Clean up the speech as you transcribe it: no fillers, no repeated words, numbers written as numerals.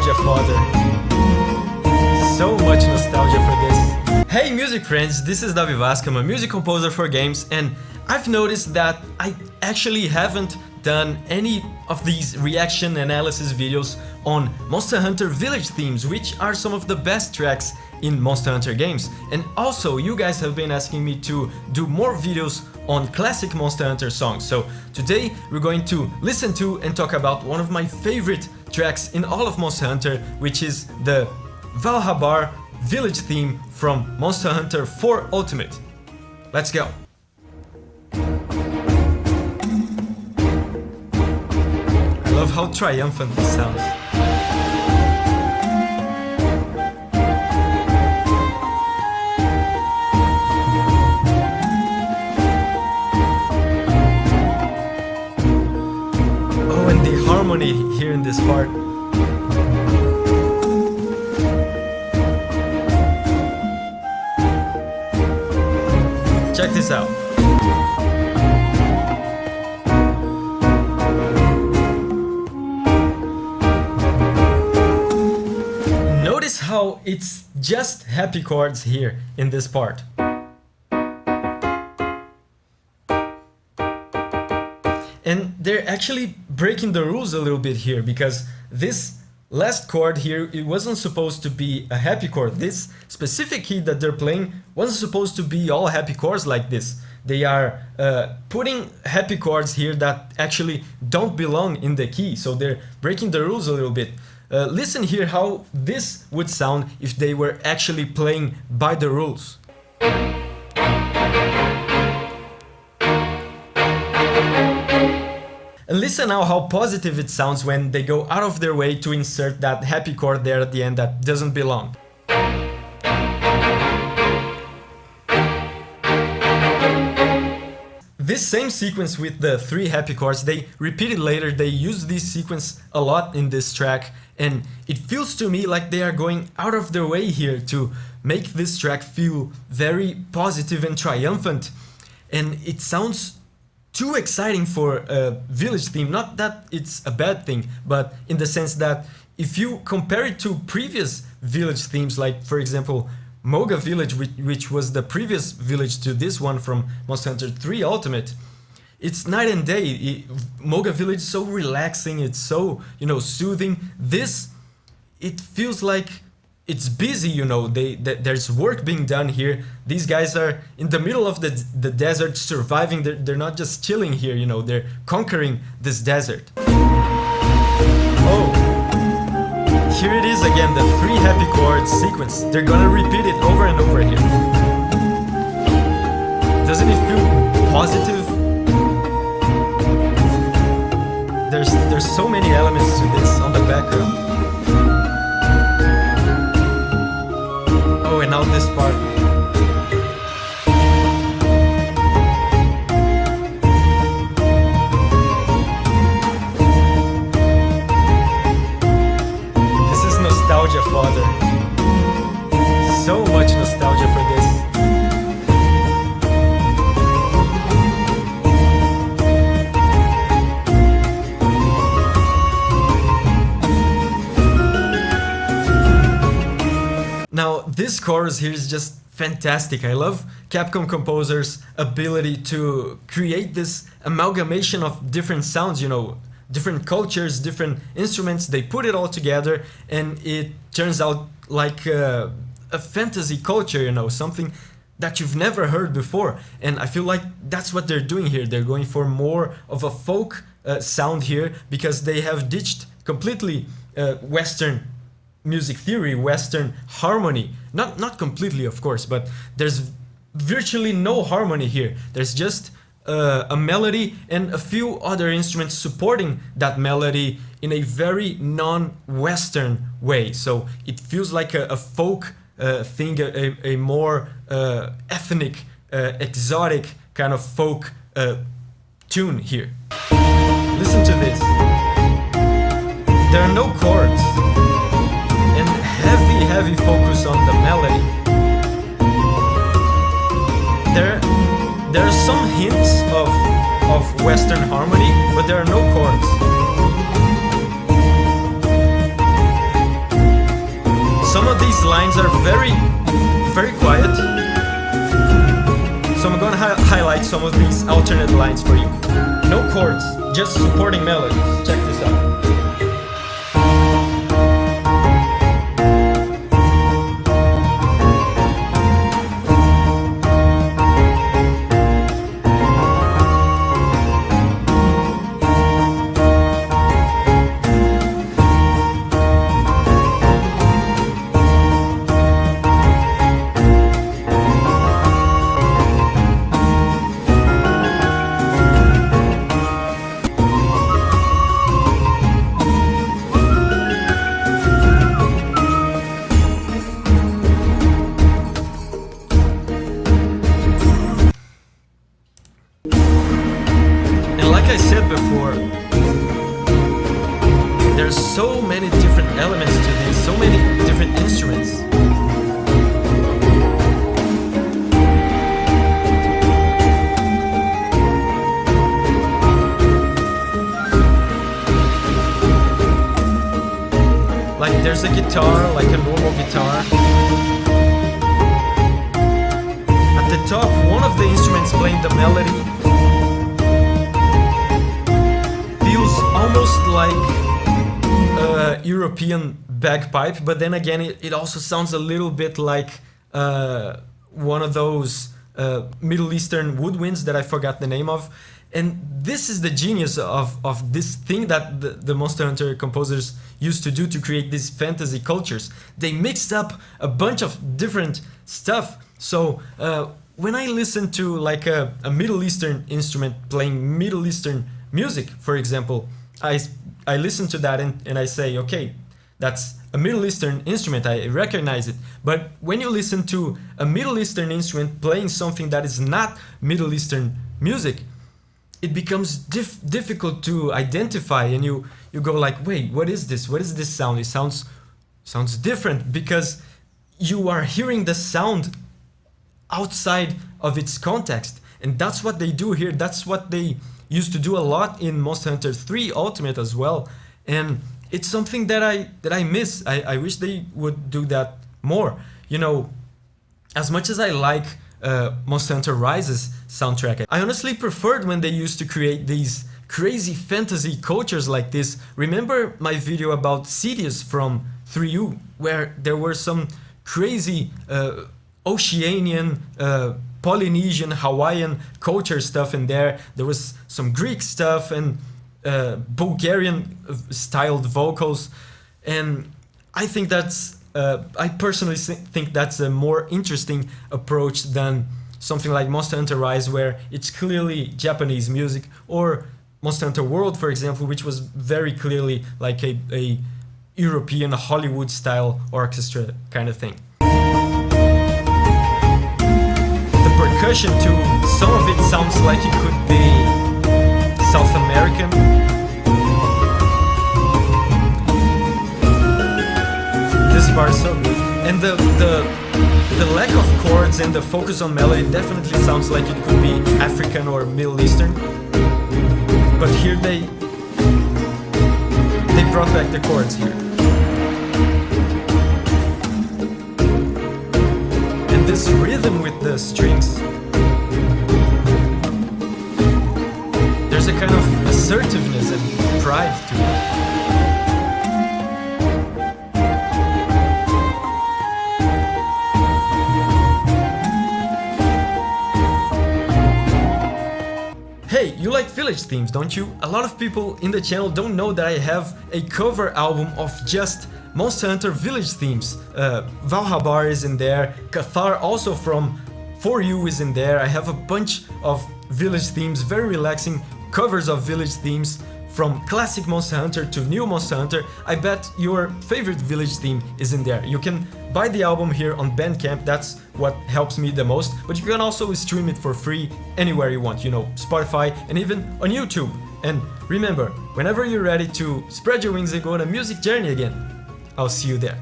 nostalgia fodder. So much nostalgia for this. Hey music friends, this is Davi Vasc. I'm a music composer for games, and I've noticed that I actually haven't done any of these reaction analysis videos on Monster Hunter Village themes, which are some of the best tracks in Monster Hunter games. And also, you guys have been asking me to do more videos on classic Monster Hunter songs. So today we're going to listen to and talk about one of my favorite tracks in all of Monster Hunter, which is the Val Habar Village theme from Monster Hunter 4 Ultimate. Let's go! I love how triumphant this sounds. Oh, and the harmony here in this part. Check this out. Notice how it's just happy chords here in this part. And they're actually breaking the rules a little bit here, because this last chord here, it wasn't supposed to be a happy chord. This specific key that they're playing wasn't supposed to be all happy chords like this. They are putting happy chords here that actually don't belong in the key, so they're breaking the rules a little bit. Listen here how this would sound if they were actually playing by the rules. And listen now how positive it sounds when they go out of their way to insert that happy chord there at the end that doesn't belong. This same sequence with the 3 happy chords, they repeat it later, they use this sequence a lot in this track, and it feels to me like they are going out of their way here to make this track feel very positive and triumphant. And it sounds too exciting for a village theme. Not that it's a bad thing, but in the sense that if you compare it to previous village themes, like for example Moga Village, which was the previous village to this one from Monster Hunter 3 Ultimate, it's night and day. Moga Village is so relaxing, it's so, soothing. This, it feels like it's busy, there's work being done here. These guys are in the middle of the desert surviving. They're not just chilling here, they're conquering this desert. Oh, here it is again, the 3 happy chords sequence. They're gonna repeat it over and over here. Doesn't it feel positive? There's so many elements to this on the background. Oh, and now this part. This is nostalgia fodder. So much nostalgia for this. Now, this chorus here is just fantastic. I love Capcom composers' ability to create this amalgamation of different sounds, different cultures, different instruments. They put it all together and it turns out like a fantasy culture, something that you've never heard before. And I feel like that's what they're doing here. They're going for more of a folk sound here, because they have ditched completely Western music theory, Western harmony. Not completely, of course, but there's virtually no harmony here. There's just a melody and a few other instruments supporting that melody in a very non-Western way. So it feels like a folk thing, a more ethnic, exotic kind of folk tune here. Listen to this. There are no chords. And heavy focus on the melody. There are some hints of Western harmony, but there are no chords. these lines are very, very quiet. So I'm gonna highlight some of these alternate lines for you. No chords, just supporting melodies. Check this out. I said before, there's so many different elements to this, so many different instruments. Like there's a guitar, like a normal guitar. At the top, one of the instruments playing the melody almost like a European bagpipe, but then again it also sounds a little bit like one of those Middle Eastern woodwinds that I forgot the name of. And this is the genius of this thing that the Monster Hunter composers used to do to create these fantasy cultures. They mixed up a bunch of different stuff. So when I listen to like a Middle Eastern instrument playing Middle Eastern music, for example, I listen to that and I say, okay, that's a Middle Eastern instrument, I recognize it. But when you listen to a Middle Eastern instrument playing something that is not Middle Eastern music, it becomes difficult to identify, and you go like, wait, what is this? What is this sound? It sounds different because you are hearing the sound outside of its context. And that's what they do here. That's what they used to do a lot in Monster Hunter 3 Ultimate as well, and it's something that I miss. I wish they would do that more. You know, as much as I like Monster Hunter Rise's soundtrack, I honestly preferred when they used to create these crazy fantasy cultures like this. Remember my video about Sidious from 3U, where there were some crazy Oceanian, Polynesian, Hawaiian culture stuff in there. There was some Greek stuff and Bulgarian styled vocals, and I think that's I personally think that's a more interesting approach than something like Monster Hunter Rise, where it's clearly Japanese music, or Monster Hunter World, for example, which was very clearly like a European Hollywood style orchestra kind of thing. Percussion too, some of it sounds like it could be South American. This part is so good. And the lack of chords and the focus on melody definitely sounds like it could be African or Middle Eastern. But here they brought back the chords here. And this rhythm with the strings, there's a kind of assertiveness and pride to it. Hey, you like village themes, don't you? A lot of people in the channel don't know that I have a cover album of just Monster Hunter village themes. Val Habar is in there, Cathar also from 4U is in there. I have a bunch of village themes, very relaxing covers of village themes, from classic Monster Hunter to new Monster Hunter. I bet your favorite village theme is in there. You can buy the album here on Bandcamp, that's what helps me the most, but you can also stream it for free anywhere you want, you know, Spotify and even on YouTube. And remember, whenever you're ready to spread your wings and go on a music journey again, I'll see you there.